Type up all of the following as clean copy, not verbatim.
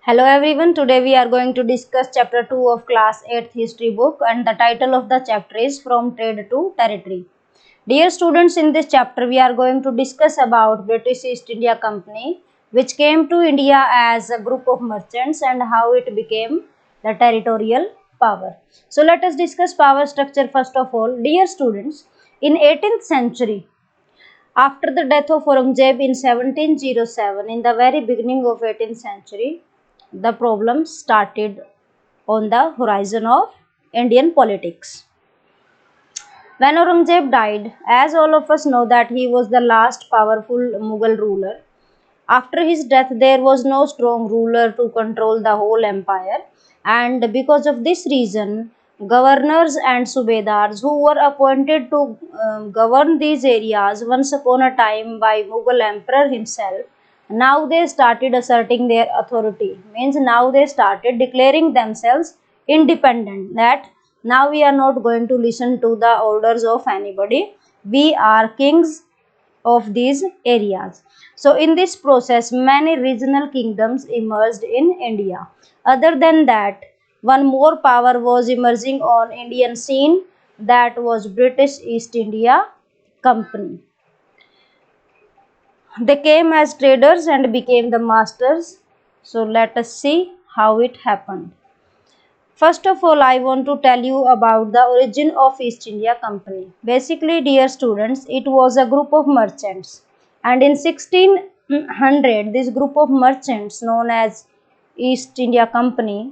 Hello everyone, today we are going to discuss chapter 2 of class 8th history book and the title of the chapter is From Trade to Territory. Dear students, in this chapter we are going to discuss about British East India Company which came to India as a group of merchants and how it became the territorial power. So let us discuss power structure first of all. Dear students, in 18th century, after the death of Aurangzeb in 1707, in the very beginning of 18th century, the problem started on the horizon of Indian politics. When Aurangzeb died, as all of us know that he was the last powerful Mughal ruler. After his death, there was no strong ruler to control the whole empire, and because of this reason, governors and subedars who were appointed to govern these areas once upon a time by Mughal emperor himself, now they started asserting their authority. Means now they started declaring themselves independent, that now we are not going to listen to the orders of anybody. We are kings of these areas. So in this process, many regional kingdoms emerged in India. Other than that, one more power was emerging on Indian scene, that was British East India Company. They came as traders and became the masters. So let us see how it happened. First of all, I want to tell you about the origin of East India Company. Basically, dear students, it was a group of merchants. And in 1600, this group of merchants known as East India Company,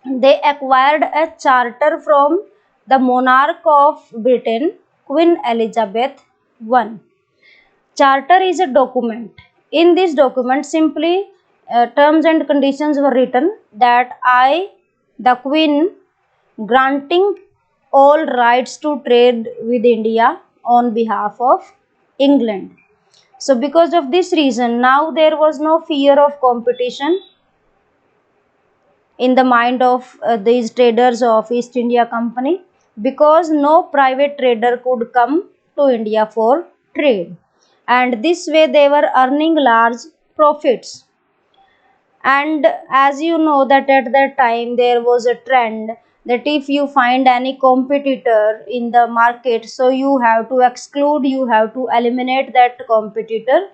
they acquired a charter from the monarch of Britain, Queen Elizabeth I. Charter is a document. In this document, simply terms and conditions were written that I, the Queen, granting all rights to trade with India on behalf of England. So because of this reason, now there was no fear of competition in the mind of these traders of East India Company, because no private trader could come to India for trade, and this way they were earning large profits. And as you know that at that time there was a trend that if you find any competitor in the market, so you have to exclude, you have to eliminate that competitor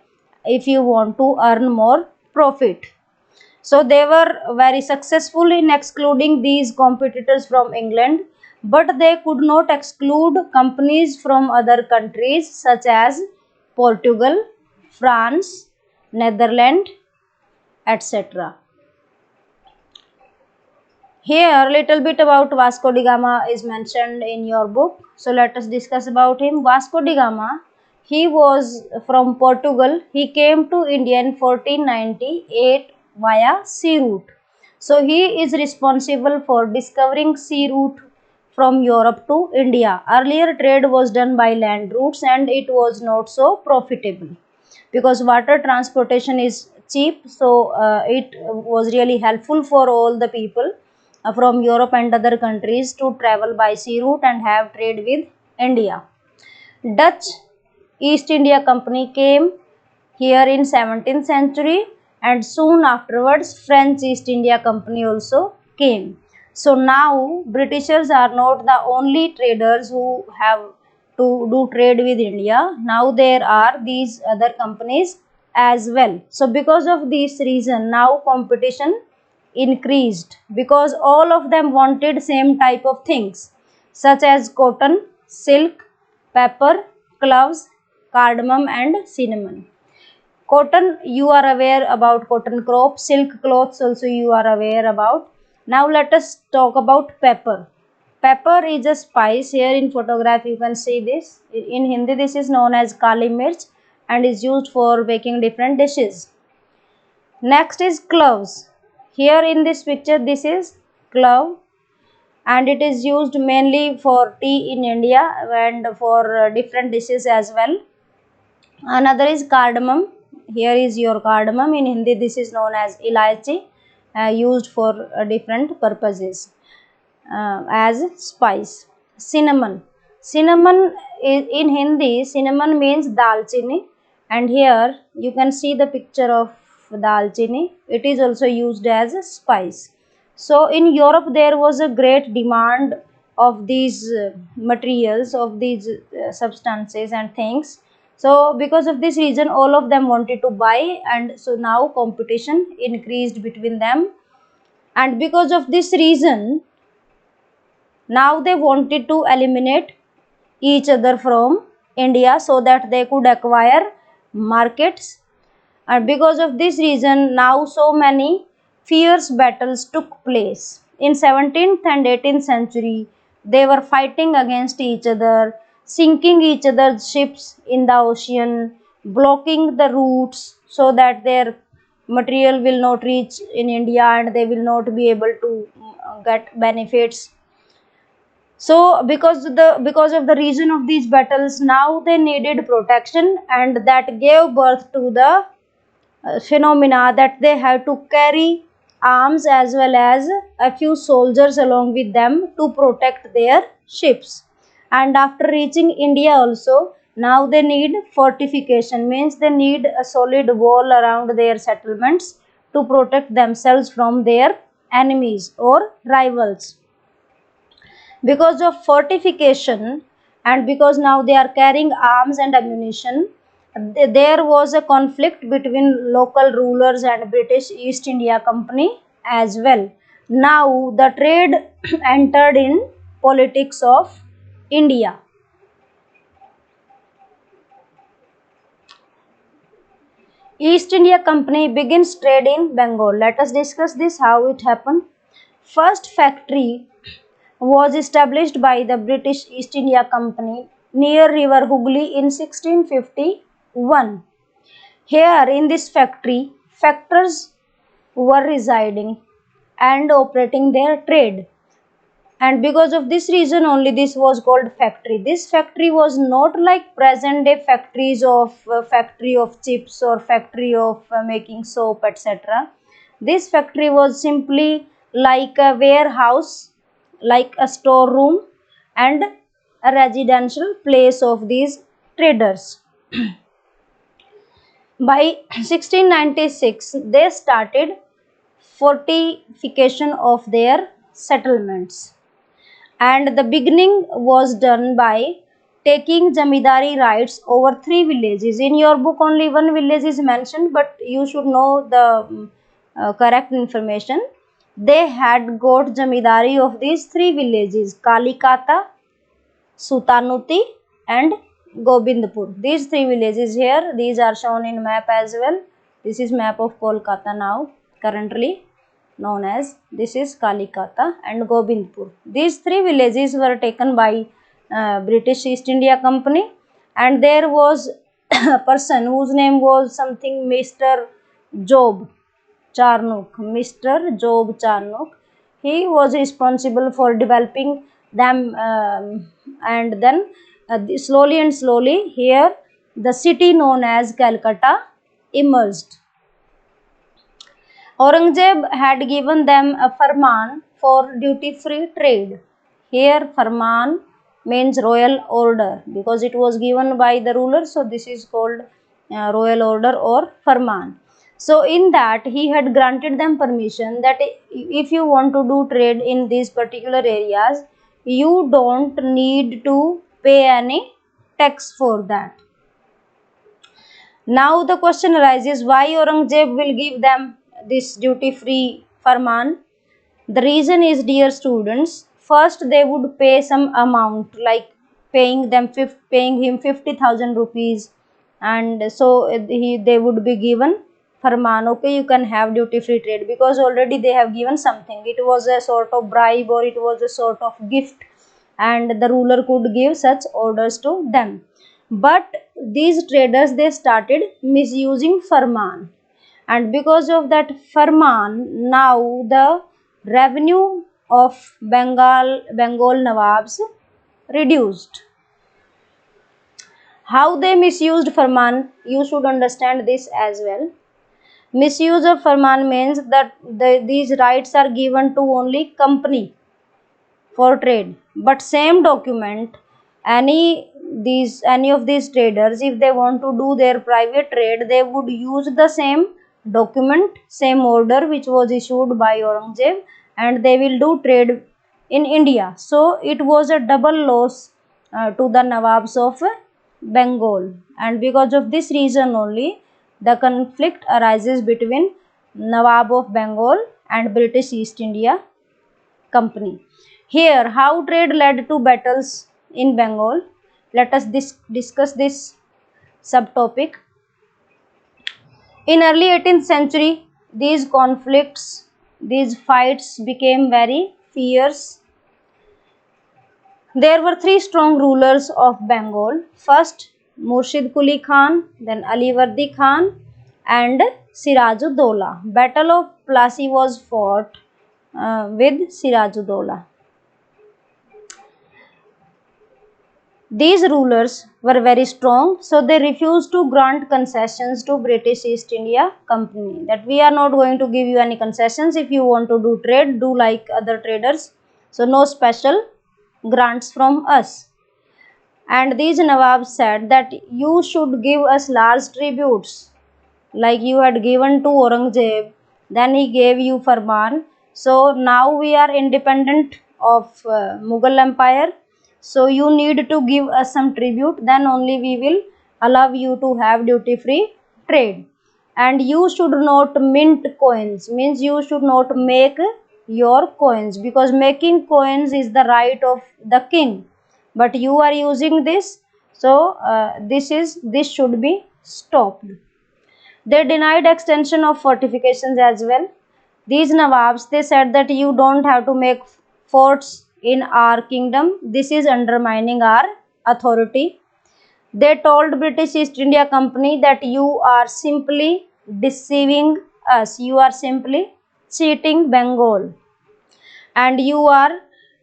if you want to earn more profit. So they were very successful in excluding these competitors from England, but they could not exclude companies from other countries such as Portugal, France, Netherlands, etc. Here little bit about Vasco da Gama is mentioned in your book. So let us discuss about him. Vasco da Gama, he was from Portugal. He came to India in 1498 via sea route. So he is responsible for discovering sea route from Europe to India. Earlier trade was done by land routes and it was not so profitable because water transportation is cheap. So it was really helpful for all the people from Europe and other countries to travel by sea route and have trade with India. Dutch East India Company came here in 17th century, and soon afterwards French East India Company also came. So now Britishers are not the only traders who have to do trade with India. Now there are these other companies as well. So because of this reason, now competition increased because all of them wanted same type of things such as cotton, silk, pepper, cloves, cardamom and cinnamon. Cotton, you are aware about cotton crop. Silk cloths also you are aware about. Now let us talk about pepper. Pepper is a spice. Here in photograph you can see this. In Hindi this is known as Kali Mirch and is used for making different dishes. Next is cloves. Here in this picture this is clove and it is used mainly for tea in India and for different dishes as well. Another is cardamom. Here is your cardamom. In Hindi this is known as ilaichi, used for different purposes as spice. Cinnamon. Cinnamon is, in Hindi cinnamon means dalchini, and here you can see the picture of dalchini. It is also used as a spice. So in Europe there was a great demand of these materials, of these substances and things. So because of this reason all of them wanted to buy, and so now competition increased between them, and because of this reason now they wanted to eliminate each other from India so that they could acquire markets. And because of this reason now so many fierce battles took place. In 17th and 18th century they were fighting against each other, sinking each other's ships in the ocean, blocking the routes so that their material will not reach in India and they will not be able to get benefits. So because of the reason of these battles now they needed protection, and that gave birth to the phenomena that they have to carry arms as well as a few soldiers along with them to protect their ships. And after reaching India also now they need fortification, means they need a solid wall around their settlements to protect themselves from their enemies or rivals. Because of fortification and because now they are carrying arms and ammunition, there was a conflict between local rulers and British East India Company as well. Now the trade entered in politics of India. East India Company begins trade in Bengal. Let us discuss this, how it happened. First factory was established by the British East India Company near River Hooghly in 1651. Here in this factory, factors were residing and operating their trade. And because of this reason only this was called factory. This factory was not like present day factories of factory of chips or factory of making soap, etc. This factory was simply like a warehouse, like a storeroom and a residential place of these traders. By 1696 they started fortification of their settlements, and the beginning was done by taking zamindari rights over 3 villages. In your book only one village is mentioned, but you should know the correct information. They had got zamindari of these 3 villages: Kalikata, Sutanuti and Gobindpur. These 3 villages here, these are shown in map as well. This is map of Kolkata now, currently known as, this is Kalikata and Gobindpur. These 3 villages were taken by British East India Company, and there was a person whose name was something Mr. Job Charnock. Mr. Job Charnock. He was responsible for developing them, and then slowly and slowly here the city known as Calcutta emerged. Aurangzeb had given them a farman for duty-free trade. Here farman means royal order because it was given by the ruler, so this is called royal order or farman. So in that he had granted them permission that if you want to do trade in these particular areas, you don't need to pay any tax for that. Now the question arises, why Aurangzeb will give them this duty-free farman? The reason is, dear students, first they would pay some amount, like paying him 50,000 rupees, and so they would be given farman. Okay, you can have duty-free trade, because already they have given something. It was a sort of bribe or it was a sort of gift, and the ruler could give such orders to them. But these traders, they started misusing farman, and because of that farman now the revenue of Bengal Nawabs reduced. How they misused farman, you should understand this as well. Misuse of farman means that these rights are given to only company for trade, but same document, any of these traders, if they want to do their private trade, they would use the same document, same order which was issued by Aurangzeb, and they will do trade in India. So it was a double loss to the Nawabs of Bengal, and because of this reason only the conflict arises between Nawab of Bengal and British East India Company. Here, how trade led to battles in Bengal. Let us discuss this subtopic. In early 18th century, these conflicts, these fights became very fierce. There were three strong rulers of Bengal. First, Murshid Quli Khan, then Alivardi Khan, and Sirajuddola. Battle of Plassey was fought with Sirajuddola. These rulers were very strong, so they refused to grant concessions to British East India Company. That we are not going to give you any concessions. If you want to do trade, do like other traders. So no special grants from us. And these Nawabs said that you should give us large tributes, like you had given to Aurangzeb, then he gave you Farman. So now we are independent of Mughal Empire. So you need to give us some tribute, then only we will allow you to have duty free trade. And you should not mint coins, means you should not make your coins, because making coins is the right of the king, but you are using this. So this should be stopped. They denied extension of fortifications as well. These Nawabs, they said that you don't have to make forts in our kingdom. This is undermining our authority. They told British East India Company that you are simply deceiving us. You are simply cheating Bengal, and you are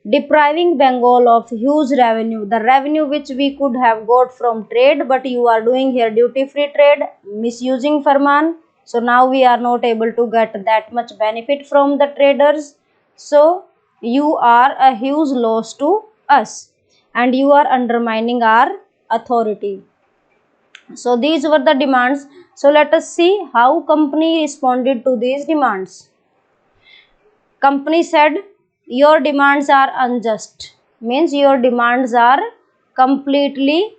depriving Bengal of huge revenue, the revenue which we could have got from trade, but you are doing here duty free trade, misusing Farman. So now we are not able to get that much benefit from the traders. So you are a huge loss to us, and you are undermining our authority. So these were the demands. So let us see how company responded to these demands. Company said your demands are unjust, means your demands are completely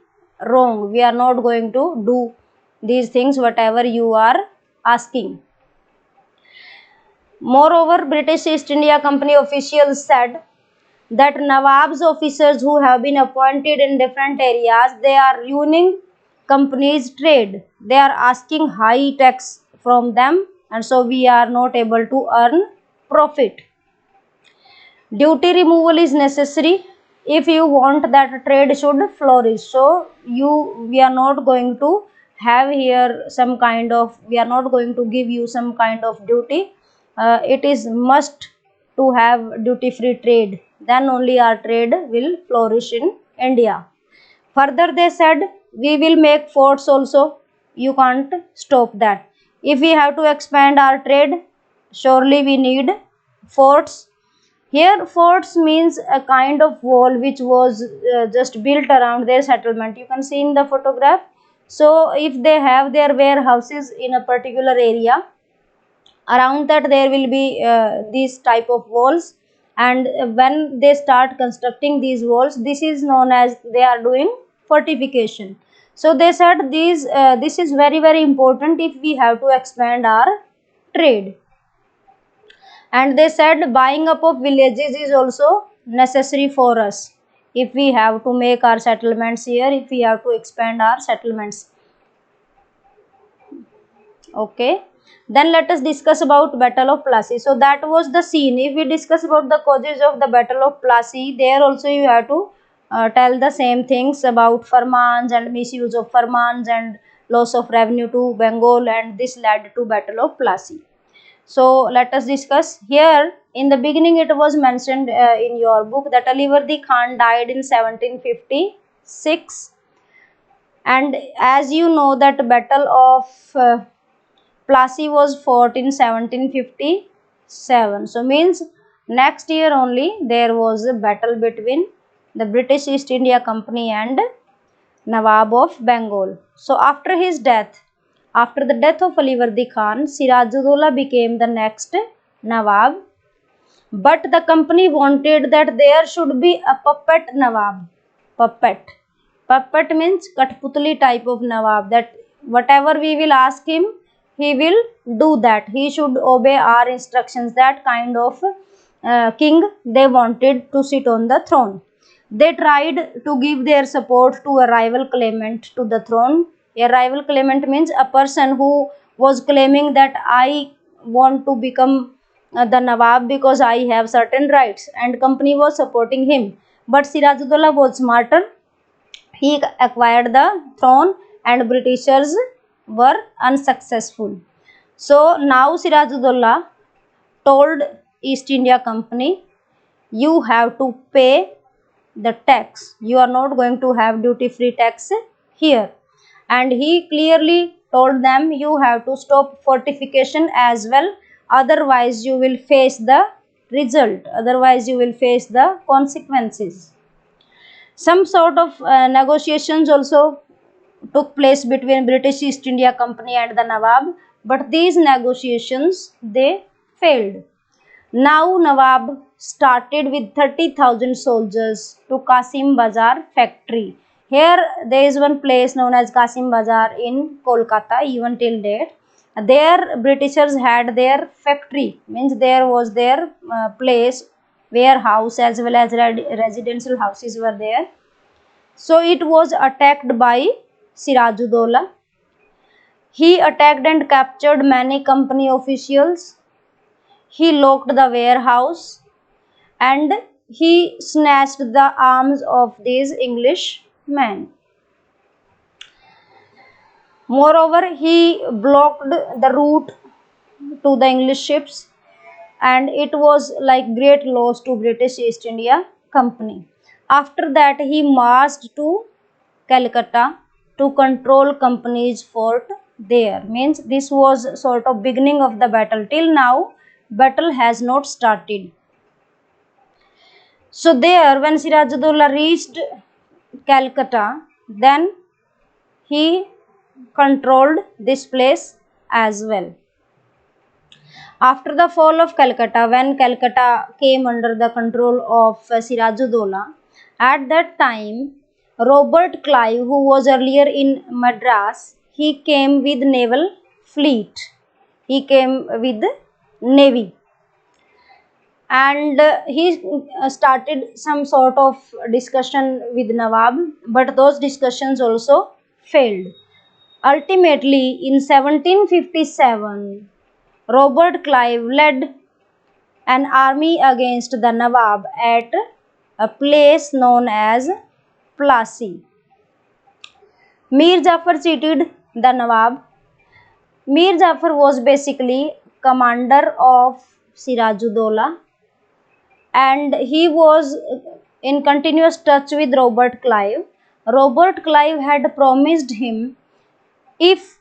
wrong. We are not going to do these things whatever you are asking. Moreover, British East India Company officials said that Nawab's officers who have been appointed in different areas, they are ruining company's trade. They are asking high tax from them, and so we are not able to earn profit. Duty removal is necessary if you want that trade should flourish. So we are not going to have here some kind of, we are not going to give you some kind of duty. It is must to have duty free trade, then only our trade will flourish in India. Further they said we will make forts also. You can't stop that. If we have to expand our trade, surely we need forts. Here forts means a kind of wall which was just built around their settlement. You can see in the photograph. So if they have their warehouses in a particular area, around that there will be these type of walls, and when they start constructing these walls, this is known as they are doing fortification. So they said this is very important if we have to expand our trade. And they said buying up of villages is also necessary for us if we have to make our settlements here, if we have to expand our settlements. Okay, then let us discuss about Battle of Plassey. So that was the scene. If we discuss about the causes of the Battle of Plassey, there also you have to tell the same things about Farmans and misuse of Farmans and loss of revenue to Bengal, and this led to Battle of Plassey. So let us discuss here. In the beginning it was mentioned in your book that Alivardi Khan died in 1756, and as you know that Battle of Plassey was fought in 1757. So means next year only there was a battle between the British East India Company and Nawab of Bengal. So after his death, After the death of Ali Vardi Khan, Sirajuddaulah became the next Nawab. But the company wanted that there should be a puppet Nawab. Puppet. Puppet means Katputli type of Nawab, that whatever we will ask him, he will do that. He should obey our instructions. That kind of king they wanted to sit on the throne. They tried to give their support to a rival claimant to the throne. A rival claimant means a person who was claiming that I want to become the Nawab because I have certain rights, and company was supporting him. But Sirajuddaulah was smarter. He acquired the throne and Britishers were unsuccessful. So now Sirajuddaulah told East India Company, you have to pay the tax. You are not going to have duty free tax here. And he clearly told them, you have to stop fortification as well, otherwise you will face the result, otherwise you will face the consequences. Some sort of negotiations also took place between British East India Company and the Nawab, but these negotiations they failed. Now Nawab started with 30,000 soldiers to Kasim Bazar factory. Here there is one place known as Kasim Bazar in Kolkata even till date. There Britishers had their factory, means there was their place, warehouse as well as residential houses were there. So it was attacked by Sirajuddaulah. He attacked and captured many company officials. He locked the warehouse and he snatched the arms of these English men. Moreover, he blocked the route to the English ships, and it was like great loss to British East India Company. After that, he marched to Calcutta to control company's fort there. Means this was sort of beginning of the battle. Till now, battle has not started. So there, when Sirajuddaulah reached Calcutta, then he controlled this place as well. After the fall of Calcutta, when Calcutta came under the control of Sirajuddaulah, at that time Robert Clive, who was earlier in Madras, he came with naval fleet. He came with navy, and he started some sort of discussion with Nawab, but those discussions also failed. Ultimately, in 1757, Robert Clive led an army against the Nawab at a place known as Plassey. Mir Jafar cheated the Nawab. Mir Jafar was basically commander of Sirajuddaulah, and he was in continuous touch with Robert Clive. Robert Clive had promised him, if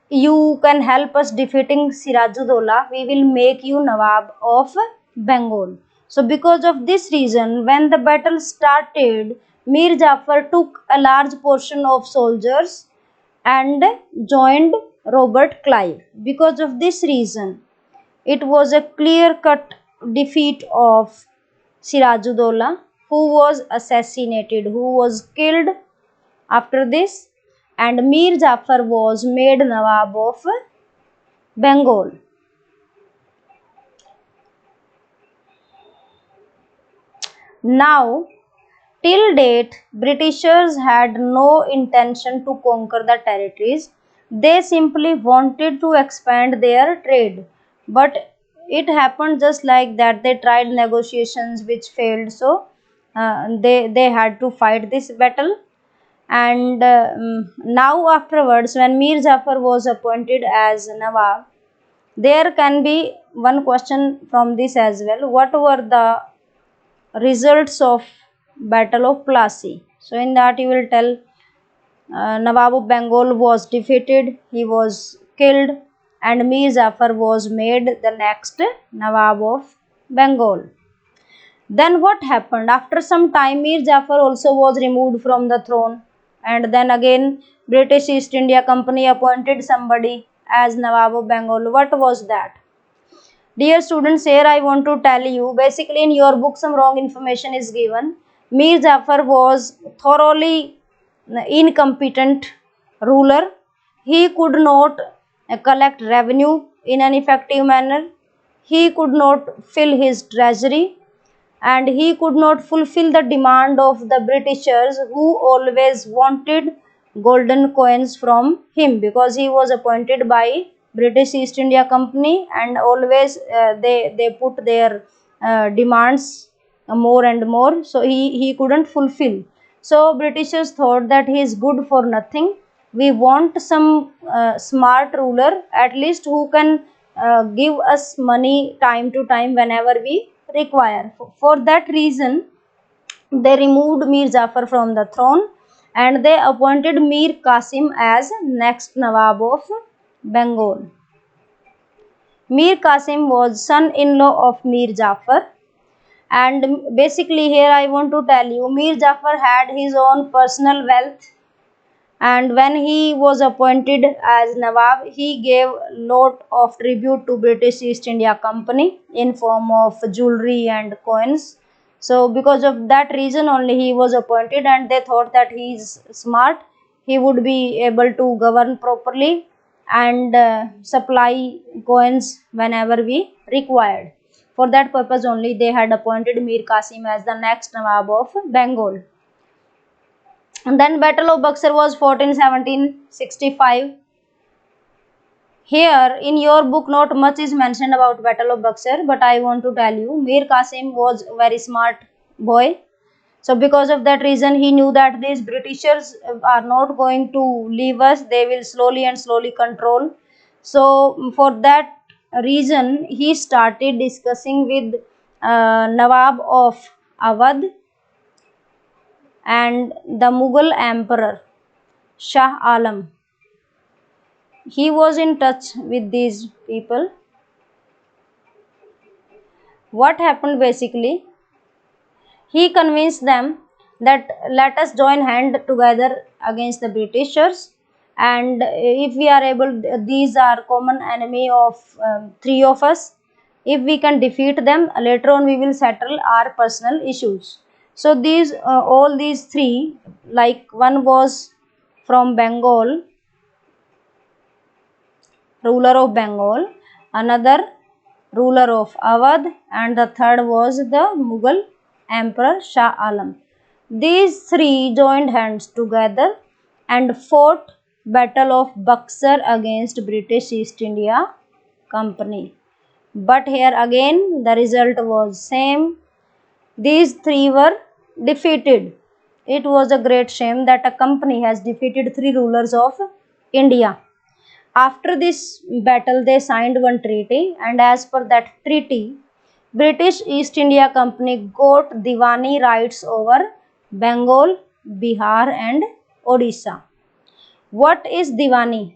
you can help us defeating Sirajuddaulah, we will make you Nawab of Bengal. So because of this reason, when the battle started, Mir Jafar took a large portion of soldiers and joined Robert Clive. Because of this reason, it was a clear-cut defeat of Sirajuddaulah, who was assassinated, who was killed after this, and Mir Jafar was made Nawab of Bengal. Now, till date, Britishers had no intention to conquer the territories. They simply wanted to expand their trade. But it happened just like that. They tried negotiations which failed. So, they had to fight this battle. And now afterwards, when Mir Jafar was appointed as Nawab, there can be one question from this as well. What were the results of Battle of Plassey? So in that you will tell, Nawab of Bengal was defeated, he was killed, and Mir Jafar was made the next Nawab of Bengal. Then what happened? After some time, Mir Jafar also was removed from the throne, and then again British East India Company appointed somebody as Nawab of Bengal. What was that? Dear students, here I want to tell you, basically in your book some wrong information is given. Mir Jafar was thoroughly incompetent ruler. He could not collect revenue in an effective manner. He could not fill his treasury, and he could not fulfill the demand of the Britishers, who always wanted golden coins from him, because he was appointed by British East India Company, and always they put their demands more and more, so he couldn't fulfill. So Britishers thought that he is good for nothing. We want some smart ruler, at least who can give us money time to time whenever we require. For that reason, they removed Mir Jafar from the throne, and they appointed Mir Qasim as next Nawab of Bengal. Mir Qasim was son-in-law of Mir Jafar, and basically here I want to tell you, Mir Jafar had his own personal wealth, and when he was appointed as Nawab, he gave lot of tribute to British East India Company in form of jewelry and coins. So because of that reason only he was appointed, and they thought that he is smart, he would be able to govern properly and supply coins whenever we required. For that purpose only they had appointed Mir Qasim as the next Nawab of Bengal. And then Battle of Buxar was fought in 1765. Here in your book not much is mentioned about Battle of Buxar, but I want to tell you, Mir Qasim was a very smart boy. So because of that reason he knew that these Britishers are not going to leave us, they will slowly and slowly control. So for that reason he started discussing with Nawab of Awadh and the Mughal Emperor Shah Alam. He was in touch with these people. What happened basically? He convinced them that let us join hand together against the Britishers, and if we are able, these are common enemy of three of us. If we can defeat them, later on we will settle our personal issues. So these all these three, like one was from Bengal, ruler of Bengal, another ruler of Awadh, and the third was the Mughal Emperor Shah Alam. These three joined hands together and fought Battle of Buxar against British East India Company. But here again the result was same. These three were defeated. It was a great shame that a company has defeated three rulers of India. After this battle, they signed one treaty, and as per that treaty, British East India Company got Diwani rights over Bengal, Bihar, and Odisha. What is Diwani?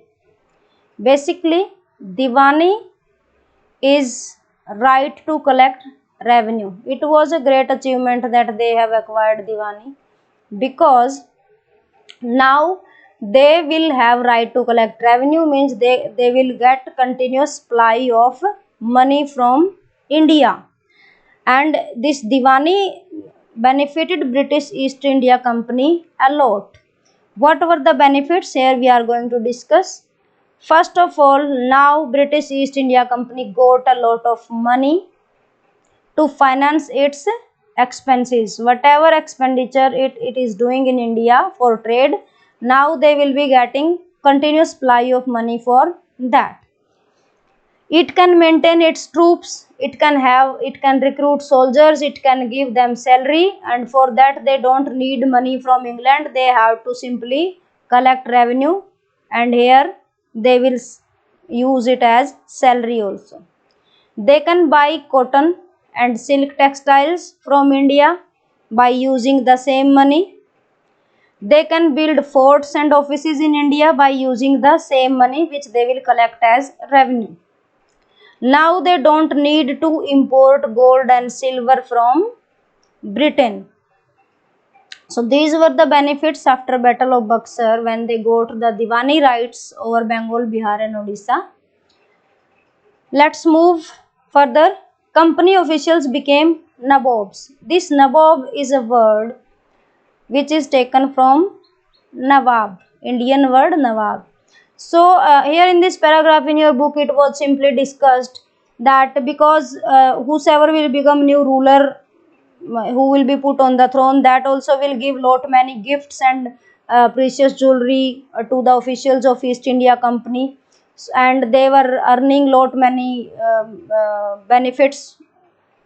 Basically, Diwani is right to collect revenue. It was a great achievement that they have acquired Diwani, because now they will have right to collect revenue, means they will get continuous supply of money from India, and this Diwani benefited British East India Company a lot. What were the benefits? Here we are going to discuss. First of all, now British East India Company got a lot of money to finance its expenses. Whatever expenditure it is doing in India for trade, now they will be getting continuous supply of money for that. It can maintain its troops, it can recruit soldiers, it can give them salary, and for that they don't need money from England. They have to simply collect revenue, and here they will use it as salary also. They can buy cotton and silk textiles from India by using the same money. They can build forts and offices in India by using the same money which they will collect as revenue. Now they don't need to import gold and silver from Britain. So these were the benefits after Battle of Buxar when they got the Diwani rights over Bengal, Bihar and Odisha. Let's move further. Company officials became nabobs. This nabob is a word which is taken from Nawab, Indian word Nawab. So here in this paragraph in your book it was simply discussed that because whosoever will become new ruler who will be put on the throne, that also will give lot many gifts and precious jewelry to the officials of East India Company, and they were earning lot many benefits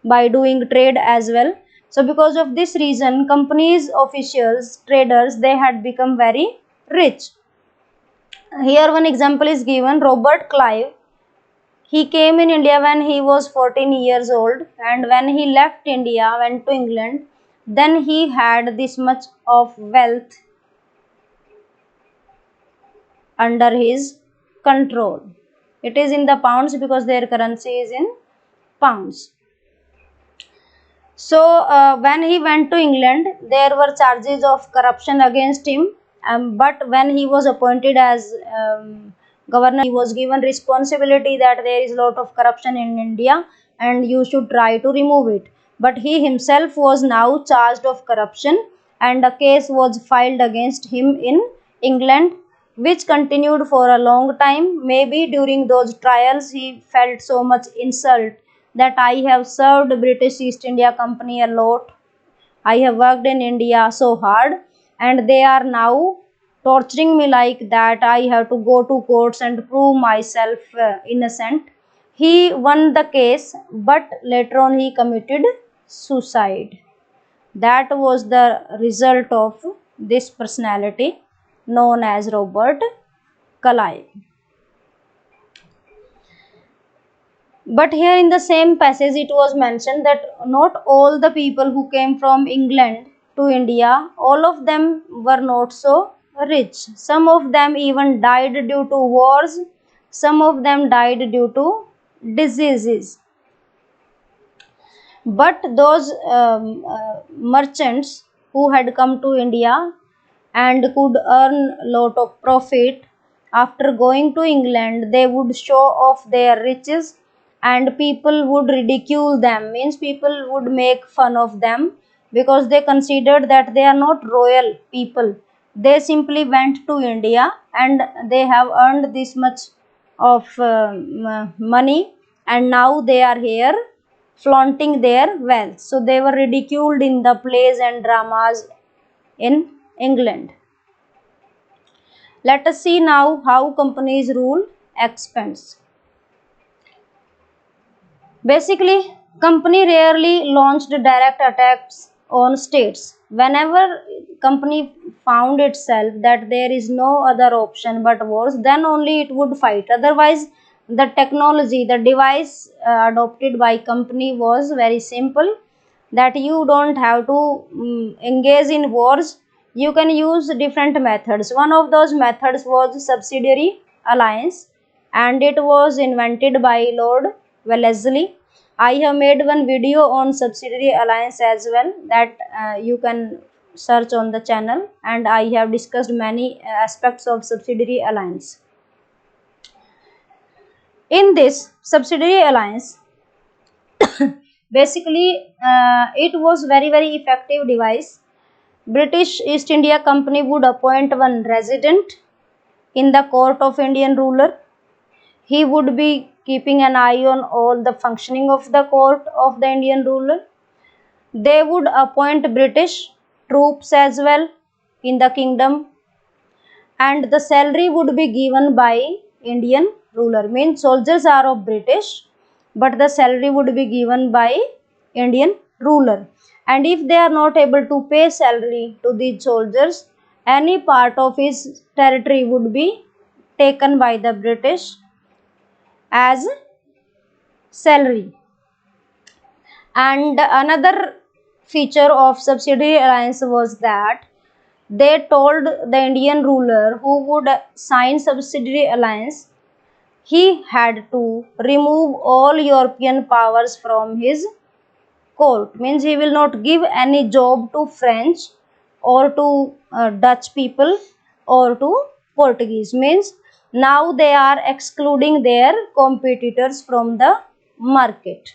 by doing trade as well. So because of this reason, companies, officials, traders, they had become very rich. Here one example is given. Robert Clive, he came in India when he was 14 years old, and when he left India, went to England, then he had this much of wealth under his control. It is in the pounds because their currency is in pounds. So when he went to England, there were charges of corruption against him. But when he was appointed as governor, he was given responsibility that there is a lot of corruption in India and you should try to remove it. But he himself was now charged of corruption, and a case was filed against him in England, which continued for a long time. Maybe during those trials he felt so much insult that I have served British East India Company a lot. I have worked in India so hard, and they are now torturing me like that. I have to go to courts and prove myself innocent. He won the case, but later on he committed suicide. That was the result of this personality known as Robert Clive. But here in the same passage it was mentioned that not all the people who came from England to India, all of them were not so rich. Some of them even died due to wars, some of them died due to diseases. But those merchants who had come to India and could earn lot of profit, after going to England they would show off their riches and people would ridicule them, means people would make fun of them because they considered that they are not royal people. They simply went to India and they have earned this much of money, and now they are here flaunting their wealth. So they were ridiculed in the plays and dramas in England. Let us see now how companies rule expense. Basically, company rarely launched direct attacks on states. Whenever company found itself that there is no other option but wars, then only it would fight. Otherwise, the technology, the device adopted by company was very simple, that you don't have to engage in wars. You can use different methods. One of those methods was subsidiary alliance, and it was invented by Lord Wellesley. I have made one video on subsidiary alliance as well, that you can search on the channel, and I have discussed many aspects of subsidiary alliance. In this subsidiary alliance, basically it was very effective device. British East India Company would appoint one resident in the court of Indian ruler. He would be keeping an eye on all the functioning of the court of the Indian ruler. They would appoint British troops as well in the kingdom, and the salary would be given by Indian ruler. Means soldiers are of British, but the salary would be given by Indian ruler. And if they are not able to pay salary to these soldiers, any part of his territory would be taken by the British as salary. And another feature of subsidiary alliance was that they told the Indian ruler who would sign subsidiary alliance, he had to remove all European powers from his court. Means he will not give any job to French or to Dutch people or to Portuguese. Means now they are excluding their competitors from the market.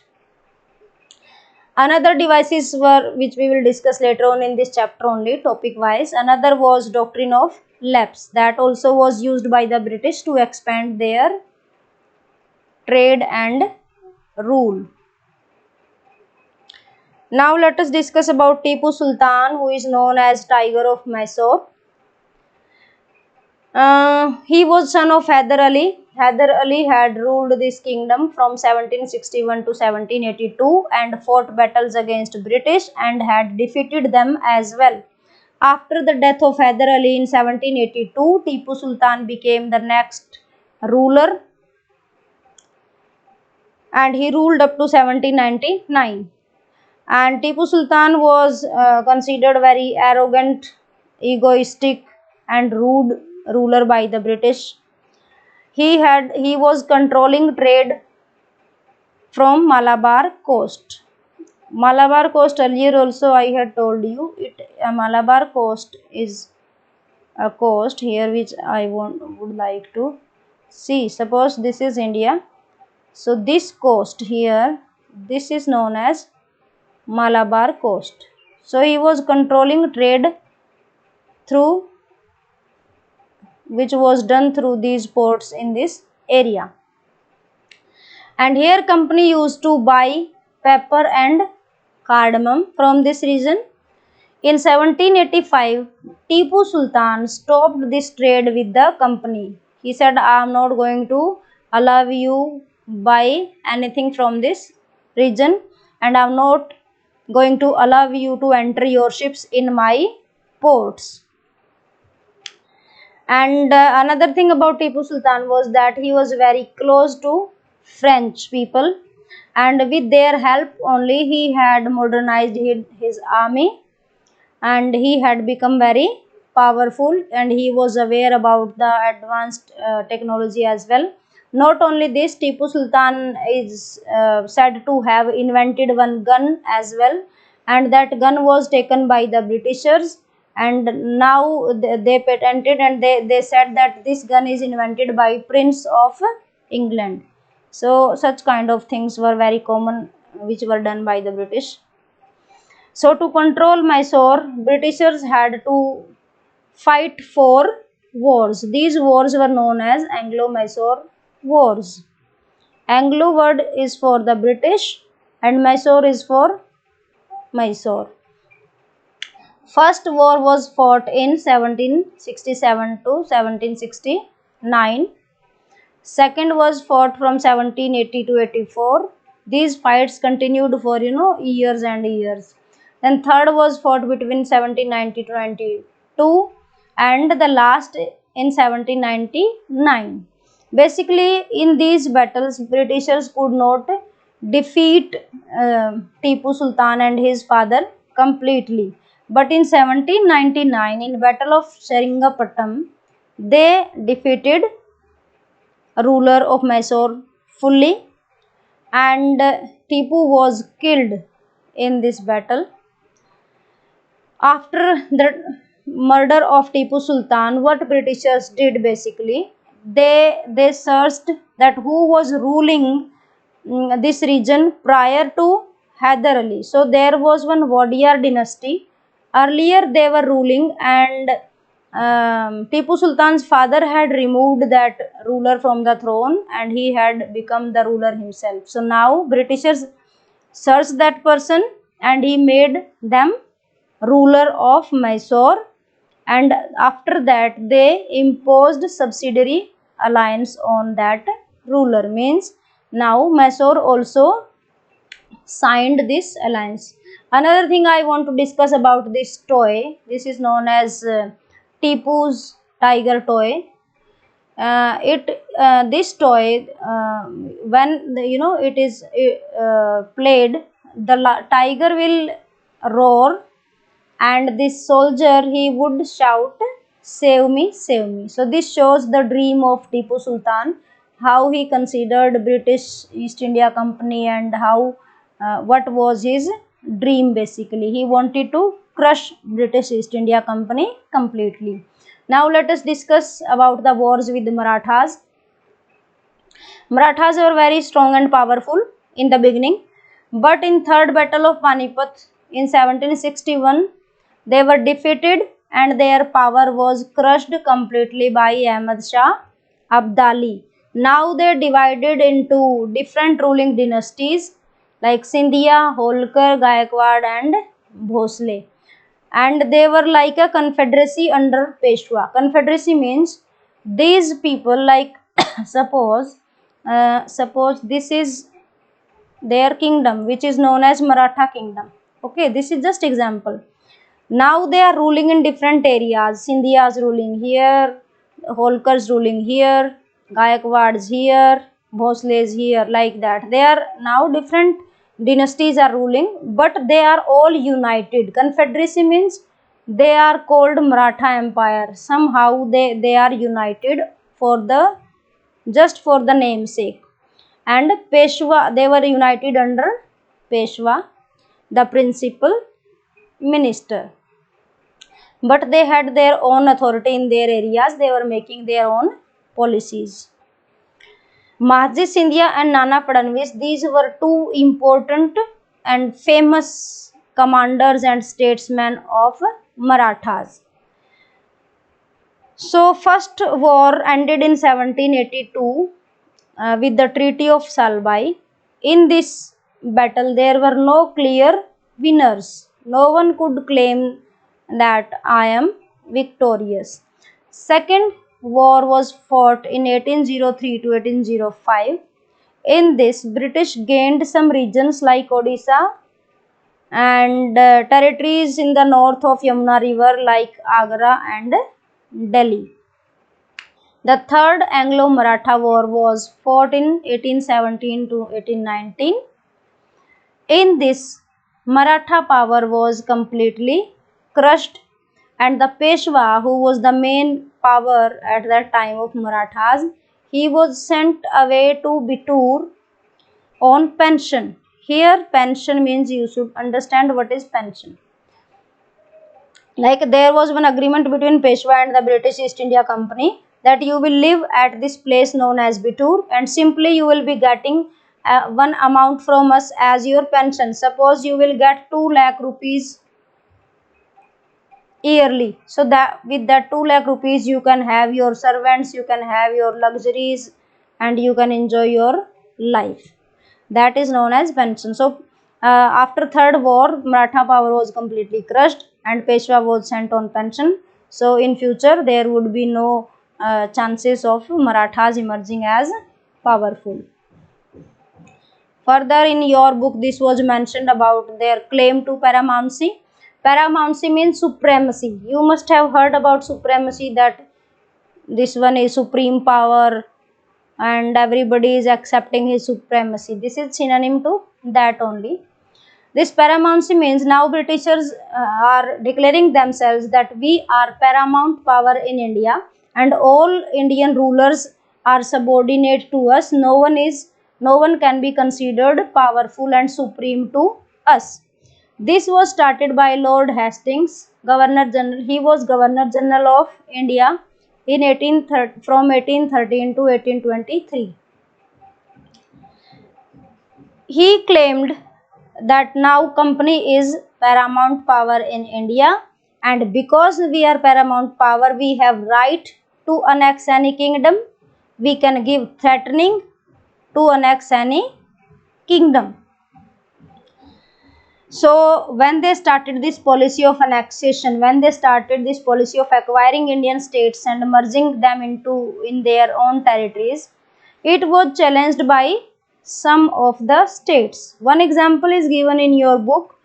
Another devices were, which we will discuss later on in this chapter only, topic wise. Another was doctrine of lapse, that also was used by the British to expand their trade and rule. Now let us discuss about Tipu Sultan, who is known as Tiger of Mysore. He was son of Hyder Ali. Hyder Ali had ruled this kingdom from 1761 to 1782 and fought battles against British and had defeated them as well. After the death of Hyder Ali in 1782, Tipu Sultan became the next ruler and he ruled up to 1799. And Tipu Sultan was considered very arrogant, egoistic and rude ruler by the British. He was controlling trade from Malabar coast. Malabar coast, earlier also I had told you, Malabar coast is a coast here which I would like to see. Suppose this is India. So this coast here, this is known as Malabar coast. So he was controlling trade through, which was done through these ports in this area. And here company used to buy pepper and cardamom from this region. In 1785, Tipu Sultan stopped this trade with the company. He said, I am not going to allow you buy anything from this region and I am not going to allow you to enter your ships in my ports. And another thing about Tipu Sultan was that he was very close to French people, and with their help only he had modernized his army and he had become very powerful, and he was aware about the advanced technology as well. Not only this, Tipu Sultan is said to have invented one gun as well, and that gun was taken by the Britishers, and now they patented and they said that this gun is invented by Prince of England. So such kind of things were very common which were done by the British. So to control Mysore, Britishers had to fight 4 wars. These wars were known as Anglo-Mysore wars. Anglo word is for the British and Mysore is for Mysore. First war was fought in 1767 to 1769. Second was fought from 1780 to 84. These fights continued for years and years. Then third was fought between 1790 to 92 and the last in 1799. Basically in these battles Britishers could not defeat Tipu Sultan and his father completely. But in 1799 in Battle of Seringapatam they defeated ruler of Mysore fully, and Tipu was killed in this battle. After the murder of Tipu Sultan, what Britishers did basically, they searched that who was ruling this region prior to Hyder Ali. So there was one Wadiyar dynasty. Earlier they were ruling, and Tipu Sultan's father had removed that ruler from the throne and he had become the ruler himself. So now Britishers searched that person and he made them ruler of Mysore, and after that they imposed subsidiary alliance on that ruler. Means now Mysore also signed this alliance. Another thing I want to discuss about this toy, this is known as Tipu's tiger toy. This toy when it is played, the tiger will roar and this soldier he would shout, save me, save me. So this shows the dream of Tipu Sultan, how he considered British East India Company and how what was his dream. Basically he wanted to crush British East India Company completely. Now let us discuss about the wars with the Marathas. Marathas were very strong and powerful in the beginning, but in Third Battle of Panipat in 1761, they were defeated and their power was crushed completely by Ahmad Shah Abdali. Now they divided into different ruling dynasties like Sindhia, Holkar, Gaikwad and Bhosle, and they were like a confederacy under Peshwa. Confederacy means these people, like suppose this is their kingdom which is known as Maratha kingdom. Okay, this is just example. Now they are ruling in different areas. Sindhia's ruling here, Holkar's ruling here, Gaikwad's here, Bhosle's here, like that. They are now different dynasties are ruling, but they are all united. Confederacy means they are called Maratha Empire. Somehow they are united for the just for the namesake. And Peshwa, they were united under Peshwa, the principal minister. But they had their own authority in their areas. They were making their own policies. Mahji Sindhia and Nana Fadnavis, these were two important and famous commanders and statesmen of Marathas. So first war ended in 1782 with the Treaty of Salbai. In this battle there were no clear winners. No one could claim that I am victorious. Second war was fought in 1803 to 1805. In this, British gained some regions like Odisha and territories in the north of Yamuna river like Agra and Delhi. The Third Anglo-Maratha War was fought in 1817 to 1819. In this, Maratha power was completely crushed, and the Peshwa, who was the main power at that time of Marathas, he was sent away to Bitur on pension. Here pension means, you should understand what is pension. Like there was one agreement between Peshwa and the British East India Company that you will live at this place known as Bitur, and simply you will be getting one amount from us as your pension. Suppose you will get 2 lakh rupees yearly. So that with that 2 lakh rupees you can have your servants, you can have your luxuries, and you can enjoy your life. That is known as pension. So after third war, Maratha power was completely crushed and Peshwa was sent on pension. So in future there would be no chances of Marathas emerging as powerful. Further in your book this was mentioned about their claim to paramountcy. Paramountcy means supremacy. You must have heard about supremacy, that this one is supreme power and everybody is accepting his supremacy. This is synonym to that only. This paramountcy means now Britishers are declaring themselves that we are paramount power in India and all Indian rulers are subordinate to us. No one can be considered powerful and supreme to us. This was started by Lord Hastings, Governor General. He was Governor General of India in from 1813 to 1823. He claimed that now company is paramount power in India, and because we are paramount power, we have right to annex any kingdom. We can give threatening to annex any kingdom. So when they started this policy of annexation, when they started this policy of acquiring Indian states and merging them in their own territories, it was challenged by some of the states. One example is given in your book.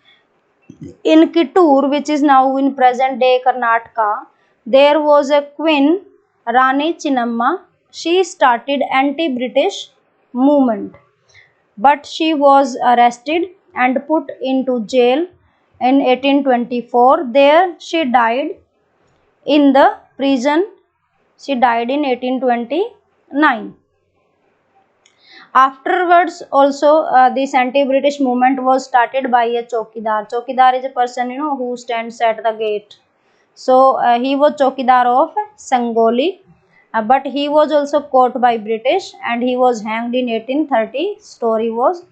In Kittur, which is now in present day Karnataka, there was a queen, Rani Chinnamma. She started anti-British movement, but she was arrested and put into jail in 1824. There she died in the prison. She died in 1829. Afterwards, also this anti-British movement was started by a chokidar. Chokidar is a person, who stands at the gate. So he was chokidar of Sangoli, but he was also caught by British and he was hanged in 1830. Story was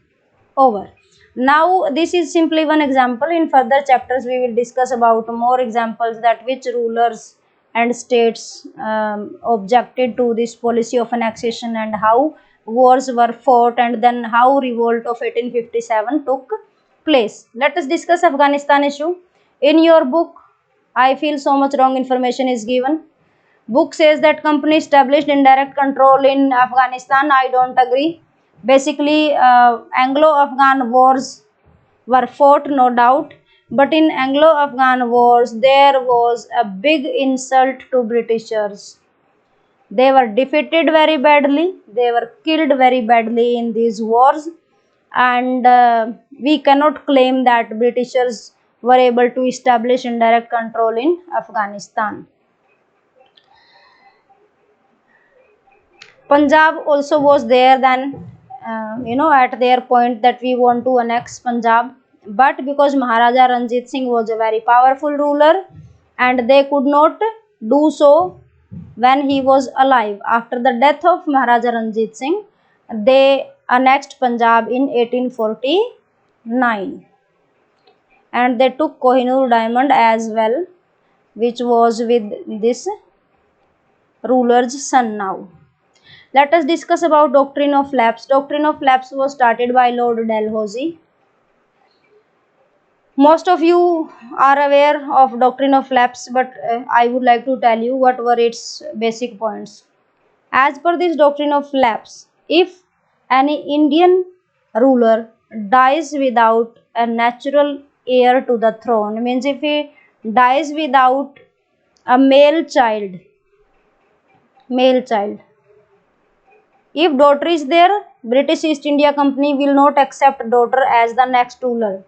over. Now this is simply one example. In further chapters we will discuss about more examples, that which rulers and states objected to this policy of annexation and how wars were fought, and then how revolt of 1857 took place. Let us discuss Afghanistan issue. In your book, I feel so much wrong information is given. Book says that company established indirect control in Afghanistan. I don't agree. Basically, Anglo-Afghan wars were fought, no doubt, but in Anglo-Afghan wars there was a big insult to Britishers. They were defeated very badly, they were killed very badly in these wars, and we cannot claim that Britishers were able to establish indirect control in Afghanistan. Punjab also was there then, at their point that we want to annex Punjab, but because Maharaja Ranjit Singh was a very powerful ruler and they could not do so when he was alive. After the death of Maharaja Ranjit Singh, they annexed Punjab in 1849 and they took Kohinoor diamond as well, which was with this ruler's son now. Let us discuss about doctrine of lapse. Doctrine of lapse was started by Lord Dalhousie. Most of you are aware of doctrine of lapse, but I would like to tell you what were its basic points. As per this doctrine of lapse, if any Indian ruler dies without a natural heir to the throne, means if he dies without a male child, if daughter is there, British East India Company will not accept daughter as the next ruler.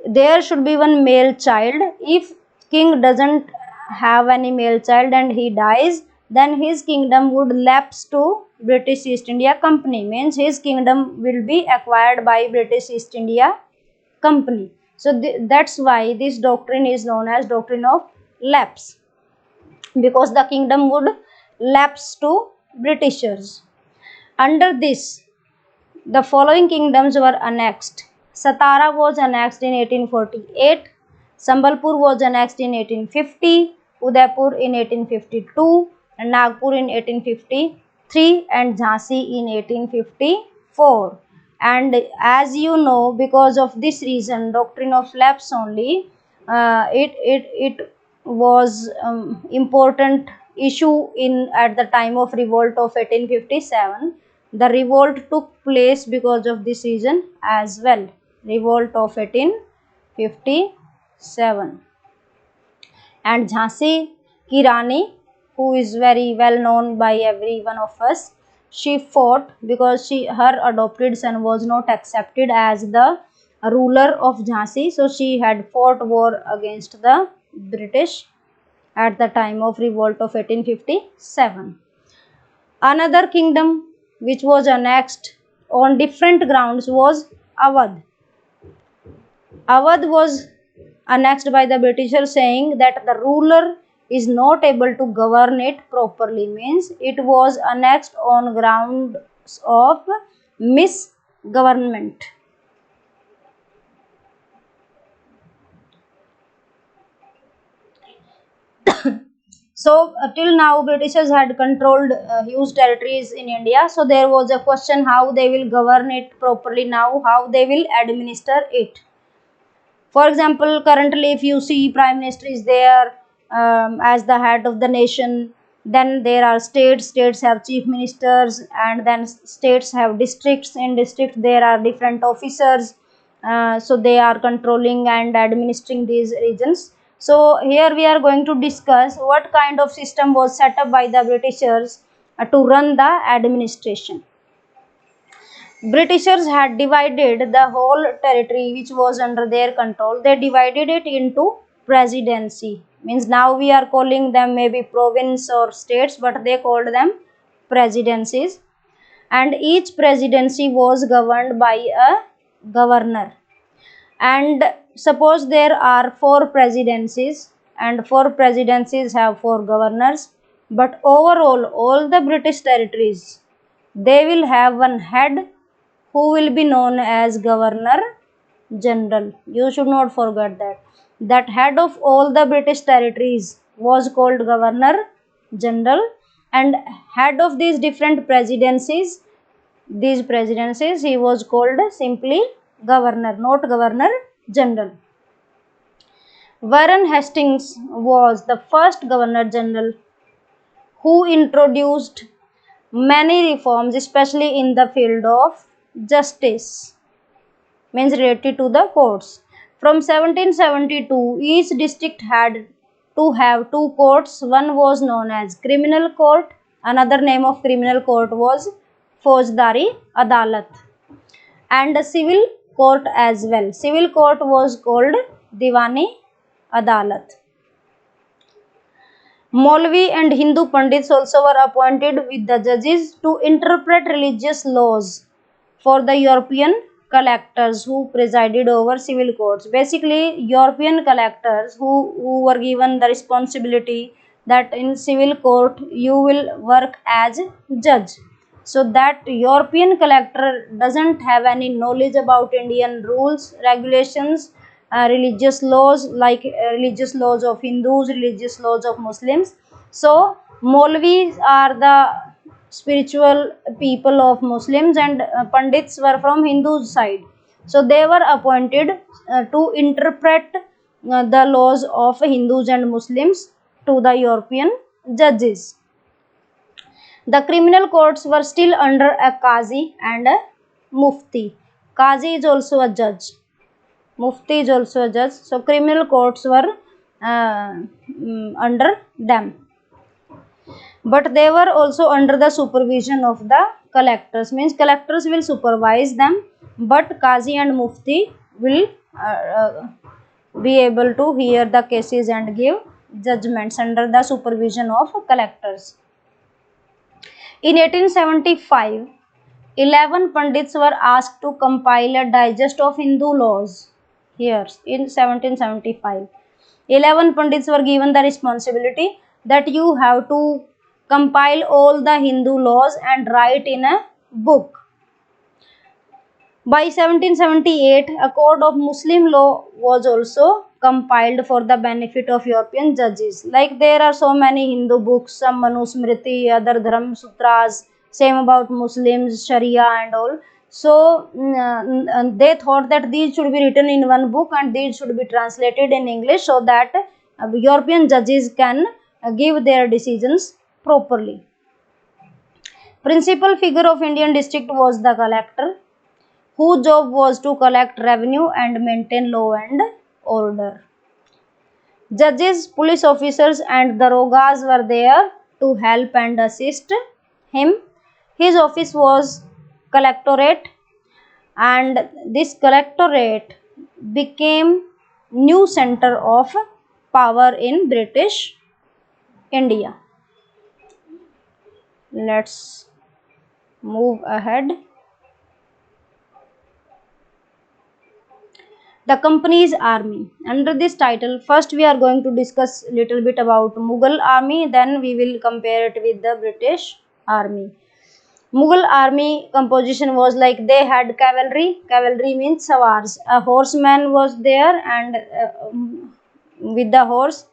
There should be one male child. If king doesn't have any male child and he dies, then his kingdom would lapse to British East India Company. Means his kingdom will be acquired by British East India Company. So that's why this doctrine is known as doctrine of lapse, because the kingdom would lapse to Britishers. Under this, the following kingdoms were annexed. Satara was annexed in 1848, Sambalpur was annexed in 1850, Udaipur in 1852, and Nagpur in 1853, and Jhansi in 1854. And as you know, because of this reason, doctrine of lapse only, it was important issue in at the time of revolt of 1857. The revolt took place because of this reason as well. Revolt of 1857. And Jhansi ki Rani, who is very well known by every one of us, she fought because her adopted son was not accepted as the ruler of Jhansi, so she had fought war against the British at the time of revolt of 1857. Another kingdom which was annexed on different grounds was Awadh. Awadh was annexed by the Britishers, saying that the ruler is not able to govern it properly. Means it was annexed on grounds of misgovernment. So till now Britishers had controlled huge territories in India. So there was a question how they will govern it properly now, how they will administer it. For example, currently if you see Prime Minister is there as the head of the nation, then there are states have chief ministers, and then states have districts. In districts there are different officers, so they are controlling and administering these regions. So here we are going to discuss what kind of system was set up by the Britishers to run the administration. Britishers had divided the whole territory which was under their control. They divided it into presidency. Means now we are calling them maybe province or states, but they called them presidencies. and each presidency was governed by a governor. And suppose there are four presidencies and four presidencies have four governors, but overall all the British territories, they will have one head who will be known as Governor General. You should not forget that. That head of all the British territories was called Governor General, and head of these different presidencies, he was called simply Governor, not Governor General. Warren Hastings was the first Governor General who introduced many reforms, especially in the field of justice, means related to the courts. From 1772, each district had to have two courts. One was known as Criminal Court, another name of Criminal Court was Faujdari Adalat, and a civil court as well. Civil court was called Diwani Adalat. Maulvi and Hindu Pandits also were appointed with the judges to interpret religious laws for the European collectors who presided over civil courts. Basically, European collectors who were given the responsibility that in civil court you will work as judge. So that European collector doesn't have any knowledge about Indian rules, regulations, religious laws, like religious laws of Hindus, religious laws of Muslims. So Maulvis are the spiritual people of Muslims, and Pandits were from Hindu side. So they were appointed to interpret the laws of Hindus and Muslims to the European judges. The criminal courts were still under a Qazi and a Mufti. Qazi is also a judge. Mufti is also a judge. So criminal courts were under them. But they were also under the supervision of the collectors. Means collectors will supervise them, but Qazi and Mufti will be able to hear the cases and give judgments under the supervision of collectors. In 1875, 11 Pandits were asked to compile a digest of Hindu laws. Here, in 1775, 11 Pandits were given the responsibility that you have to compile all the Hindu laws and write in a book. By 1778, a code of Muslim law was also compiled for the benefit of European judges. Like there are so many Hindu books, some Manusmriti, other Dharma Sutras, same about Muslims, Sharia and all. So they thought that these should be written in one book and these should be translated in English so that European judges can give their decisions properly. Principal figure of Indian district was the collector, whose job was to collect revenue and maintain law and order. Judges, police officers and darogas were there to help and assist him. His office was collectorate, and this collectorate became new center of power in British India. Let's move ahead. The Company's army. Under this title, first we are going to discuss a little bit about Mughal army, then we will compare it with the British army. Mughal army composition was like they had cavalry. Cavalry means sawars. A horseman was there, and with the horse,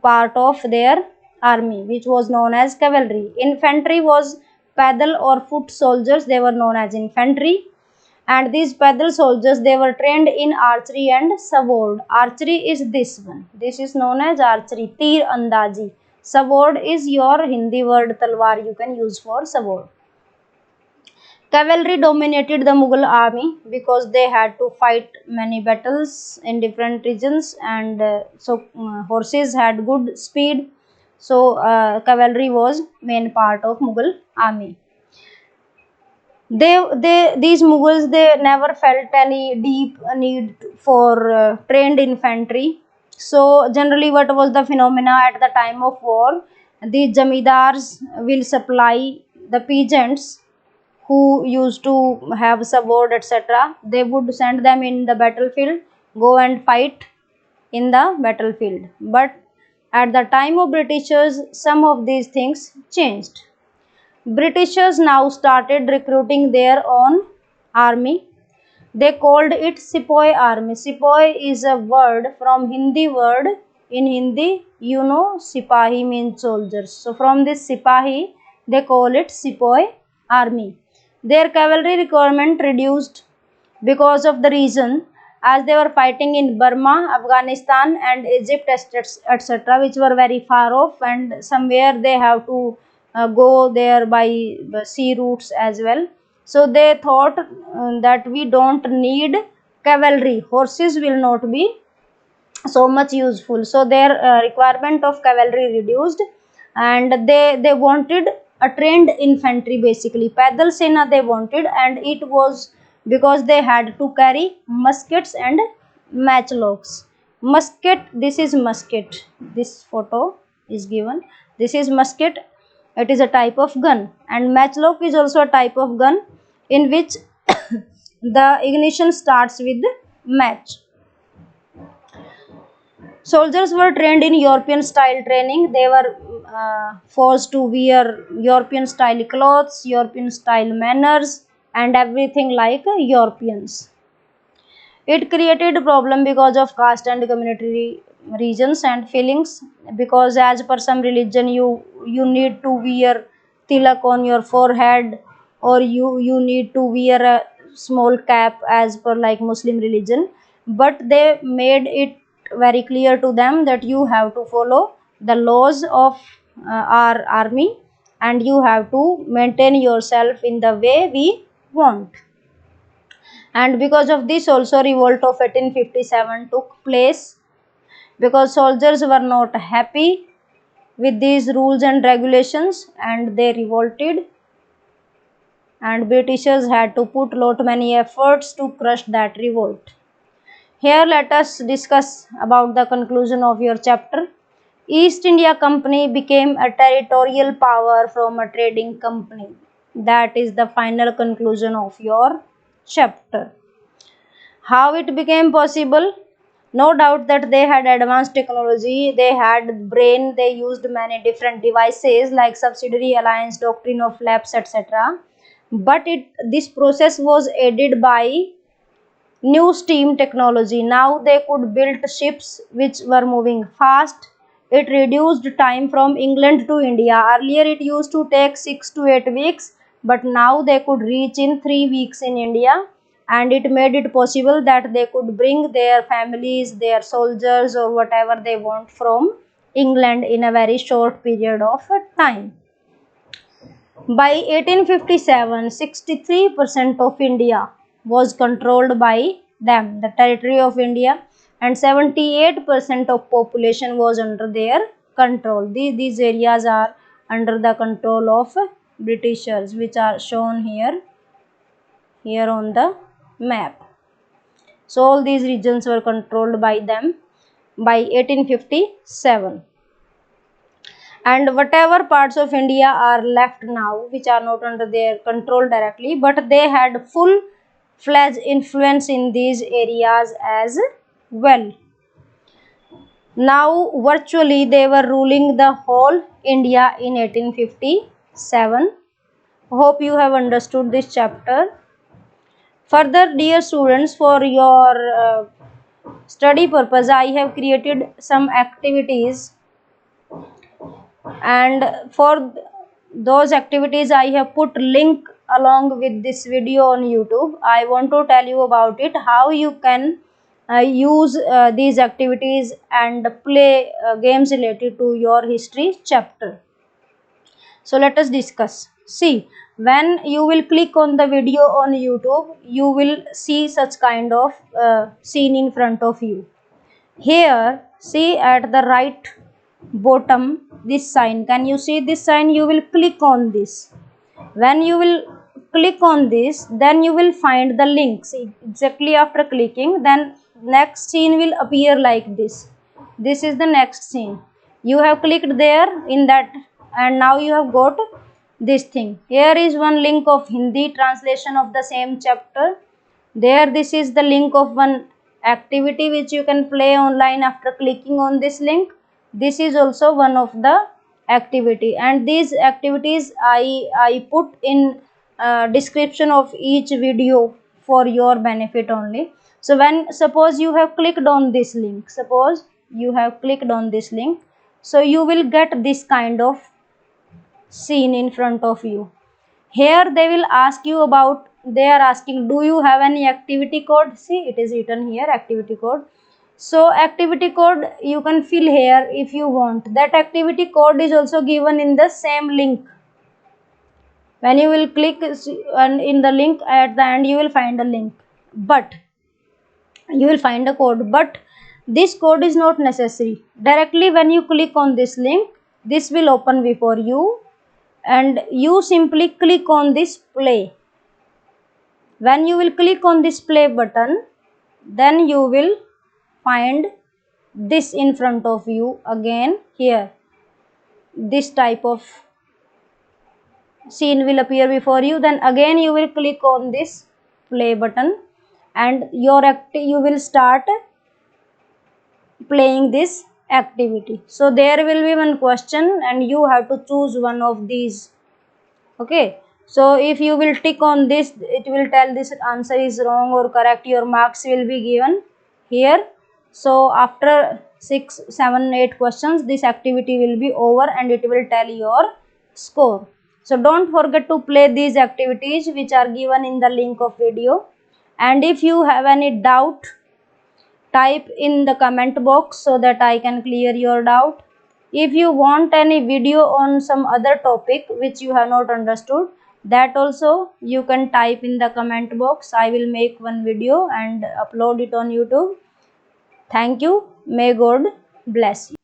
part of their army, which was known as cavalry. Infantry was pedal or foot soldiers. They were known as infantry. And these pedal soldiers, they were trained in archery and sword. Archery is this one. This is known as archery, tir andazi. Sword is your Hindi word talwar, you can use for sword. Cavalry dominated the Mughal army because they had to fight many battles in different regions, and horses had good speed. So cavalry was main part of Mughal army. These Mughals, they never felt any deep need for trained infantry. So generally, what was the phenomena at the time of war? The jamidars will supply the peasants who used to have sword, etc., they would send them in the battlefield, go and fight in the battlefield. But at the time of Britishers, some of these things changed. Britishers now started recruiting their own army. They called it Sepoy army. Sepoy is a word from Hindi word. In Hindi, you know, Sipahi means soldiers. So from this Sipahi, they call it Sepoy army. Their cavalry requirement reduced because of the reason as they were fighting in Burma, Afghanistan and Egypt, etc., which were very far off, and somewhere they have to go there by sea routes as well. So they thought that we don't need cavalry, horses will not be so much useful. So their requirement of cavalry reduced, and they wanted a trained infantry, basically Paidal Sena they wanted, and it was because they had to carry muskets and matchlocks. Musket, this is musket, this photo is given, this is musket, it is a type of gun, and matchlock is also a type of gun in which the ignition starts with match. Soldiers were trained in European style training. They were forced to wear European style clothes, European style manners, and everything like Europeans. It created a problem because of caste and community regions and feelings. Because as per some religion, you need to wear tilak on your forehead, or you need to wear a small cap as per like Muslim religion. But they made it very clear to them that you have to follow the laws of our army, and you have to maintain yourself in the way we want. And because of this also revolt of 1857 took place, because soldiers were not happy with these rules and regulations and they revolted, and Britishers had to put lot many efforts to crush that revolt. Here let us discuss about the conclusion of your chapter. East India Company became a territorial power from a trading company. That is the final conclusion of your chapter. How it became possible? No doubt that they had advanced technology, they had brain, they used many different devices like subsidiary alliance, doctrine of lapse, etc. But this process was aided by new steam technology. Now they could build ships which were moving fast. It reduced time from England to India. Earlier it used to take 6 to 8 weeks, but now they could reach in 3 weeks in India, and it made it possible that they could bring their families, their soldiers or whatever they want from England in a very short period of time. By 1857, 63% of India was controlled by them, the territory of India, and 78% of population was under their control. These areas are under the control of Britishers, which are shown here on the map. So all these regions were controlled by them by 1857. And whatever parts of India are left now which are not under their control directly, but they had full fledged influence in these areas as well. Now virtually they were ruling the whole India in 1857. Hope you have understood this chapter. Further, dear students, for your study purpose, I have created some activities, and for those activities I have put link along with this video on YouTube. I want to tell you about it, how you can use these activities and play games related to your history chapter. So let us discuss. See, when you will click on the video on YouTube, you will see such kind of scene in front of you. Here, see at the right bottom this sign. Can you see this sign? You will click on this. When you will click on this, then you will find the link. See, exactly after clicking, then next scene will appear like this. This is the next scene. You have clicked there in that, and now you have got this thing. Here is one link of Hindi translation of the same chapter. There, this is the link of one activity which you can play online after clicking on this link. This is also one of the activity, and these activities I put in description of each video for your benefit only. So when suppose you have clicked on this link, suppose you have clicked on this link, so you will get this kind of scene in front of you. Here they will ask you about, they are asking, do you have any activity code? See, it is written here, activity code. So activity code you can fill here if you want. That activity code is also given in the same link. When you will click and in the link at the end, you will find a link, but you will find a code, but this code is not necessary. Directly when you click on this link, this will open before you, and you simply click on this play. When you will click on this play button, then you will find this in front of you again. Here this type of scene will appear before you. Then again you will click on this play button, and you will start playing this activity. So there will be one question and you have to choose one of these. Okay, so if you will tick on this, it will tell this answer is wrong or correct. Your marks will be given here. So after 6, 7, 8 questions, this activity will be over and it will tell your score. So don't forget to play these activities which are given in the link of video. And if you have any doubt, type in the comment box so that I can clear your doubt. If you want any video on some other topic which you have not understood, that also you can type in the comment box. I will make one video and upload it on YouTube. Thank you. May God bless you.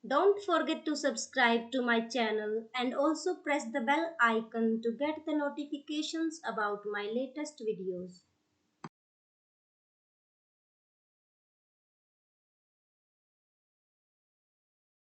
Don't forget to subscribe to my channel and also press the bell icon to get the notifications about my latest videos.